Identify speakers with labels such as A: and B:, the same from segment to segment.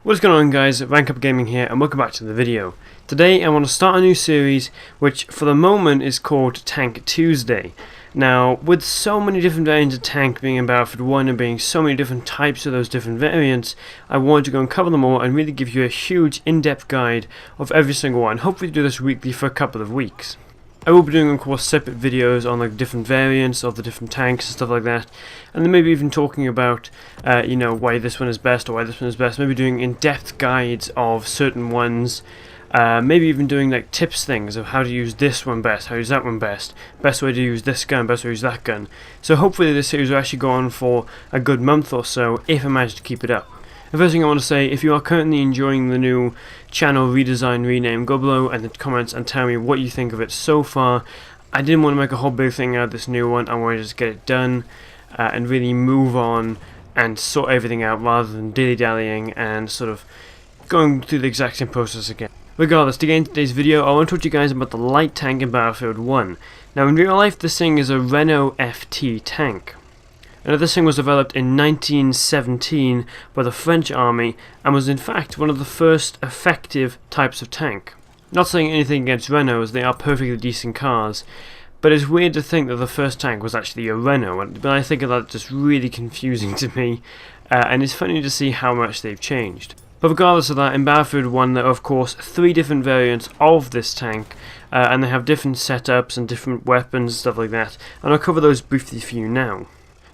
A: What's going on, guys? Rank Up Gaming here, and welcome back to the video. Today I want to start a new series which for the moment is called Tank Tuesday. Now, with so many different variants of tank being in Battlefield 1 and being so many different types of those different variants, I wanted to go and cover them all and really give you a huge in-depth guide of every single one. Hopefully do this weekly for a couple of weeks. I will be doing, of course, separate videos on like different variants of the different tanks and stuff like that, and then maybe even talking about, why this one is best or why this one is best. Maybe doing in-depth guides of certain ones. Maybe even doing like tips things of how to use this one best, how to use that one best, best way to use this gun, best way to use that gun. So hopefully this series will actually go on for a good month or so if I manage to keep it up. The first thing I want to say, if you are currently enjoying the new channel redesign, rename, go below in the comments and tell me what you think of it so far. I didn't want to make a whole big thing out of this new one. I wanted to just get it done and really move on and sort everything out rather than dilly-dallying and sort of going through the exact same process again. Regardless, to get into today's video, I want to talk to you guys about the light tank in Battlefield 1. Now, in real life, this thing is a Renault Ft Tank. Now, this thing was developed in 1917 by the French army and was in fact one of the first effective types of tank. Not saying anything against Renault, as they are perfectly decent cars, but it's weird to think that the first tank was actually a Renault, and I think that's just really confusing to me, and it's funny to see how much they've changed. But regardless of that, in Battlefield 1 there are of course 3 different variants of this tank, and they have different setups and different weapons and stuff like that, and I'll cover those briefly for you now.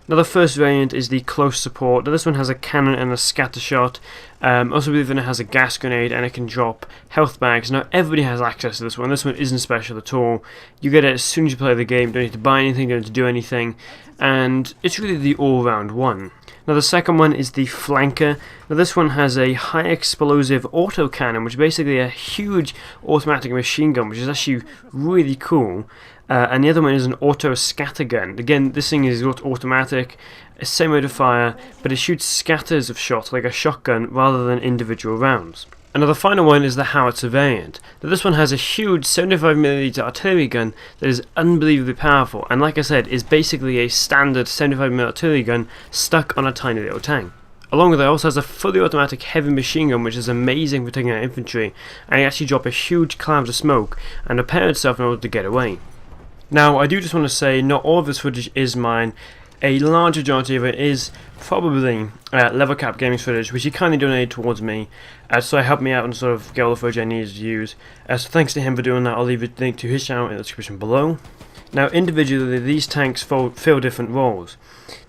A: Now, the first variant is the close support. Now, this one has a cannon and a scatter shot. Also, believe it has a gas grenade and it can drop health bags. Now, everybody has access to this one. This one isn't special at all. You get it as soon as you play the game. Don't need to buy anything, don't need to do anything. And it's really the all-round one. Now, the second one is the flanker. Now, this one has a high explosive autocannon, which is basically a huge automatic machine gun, which is actually really cool. And the other one is an auto scatter gun. Again, this thing is automatic, same rate of fire, but it shoots scatters of shots like a shotgun rather than individual rounds. And the final one is the Howitzer variant. Now, this one has a huge 75mm artillery gun that is unbelievably powerful, and like I said, is basically a standard 75mm artillery gun stuck on a tiny little tank. Along with it, it also has a fully automatic heavy machine gun, which is amazing for taking out infantry, and it actually drop a huge cloud of smoke and repair itself in order to get away. Now, I do just want to say, not all of this footage is mine. A large majority of it is probably Level Cap Gaming's footage, which he kindly donated towards me, so it helped me out and sort of get all the footage I needed to use. So thanks to him for doing that. I'll leave a link to his channel in the description below. Now, individually, these tanks fill different roles.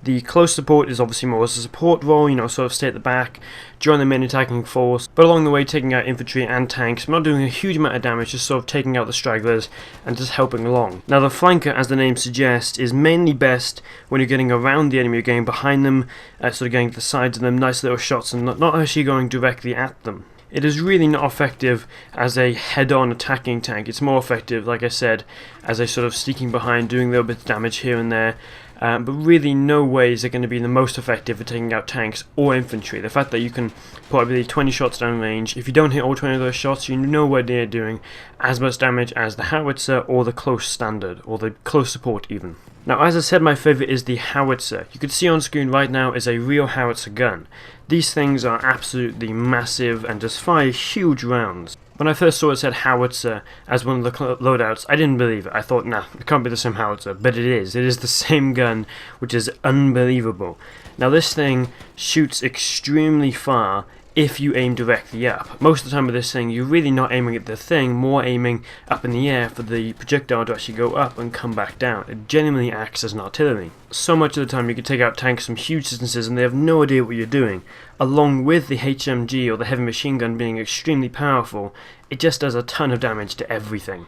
A: The close support is obviously more as a support role, sort of stay at the back, join the main attacking force, but along the way taking out infantry and tanks, not doing a huge amount of damage, just sort of taking out the stragglers and just helping along. Now, the flanker, as the name suggests, is mainly best when you're getting around the enemy, you're getting behind them, sort of getting to the sides of them, nice little shots, and not actually going directly at them. It is really not effective as a head-on attacking tank. It's more effective, like I said, as a sort of sneaking behind, doing a little bit of damage here and there. But really no ways are going to be the most effective at taking out tanks or infantry. The fact that you can put, I believe, 20 shots down range, if you don't hit all 20 of those shots, you're nowhere near doing as much damage as the Howitzer or the close standard, or the close support even. Now, as I said, my favourite is the Howitzer. You can see on screen right now is a real Howitzer gun. These things are absolutely massive and just fire huge rounds. When I first saw it said Howitzer as one of the loadouts, I didn't believe it. I thought, nah, it can't be the same Howitzer, but it is. It is the same gun, which is unbelievable. Now, this thing shoots extremely far if you aim directly up. Most of the time with this thing, you're really not aiming at the thing, more aiming up in the air for the projectile to actually go up and come back down. It genuinely acts as an artillery. So much of the time you can take out tanks from huge distances and they have no idea what you're doing. Along with the HMG or the heavy machine gun being extremely powerful, it just does a ton of damage to everything.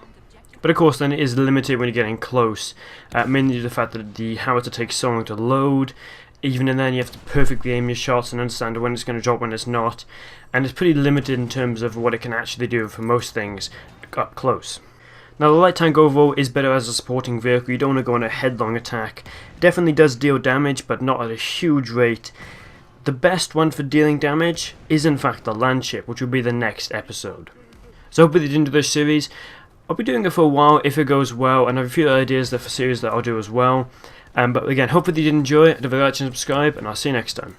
A: But of course then it is limited when you're getting close, mainly due to the fact that the Howitzer takes so long to load. Even in then you have to perfectly aim your shots and understand when it's going to drop, when it's not, and it's pretty limited in terms of what it can actually do for most things up close. Now, the light tank overall is better as a supporting vehicle. You don't want to go on a headlong attack. It definitely does deal damage, but not at a huge rate. The best one for dealing damage is in fact the landship, which will be the next episode. So hopefully you enjoyed this series. I'll be doing it for a while if it goes well, and I have a few ideas for series that I'll do as well. But again, hopefully you did enjoy it. Don't forget to like and subscribe, and I'll see you next time.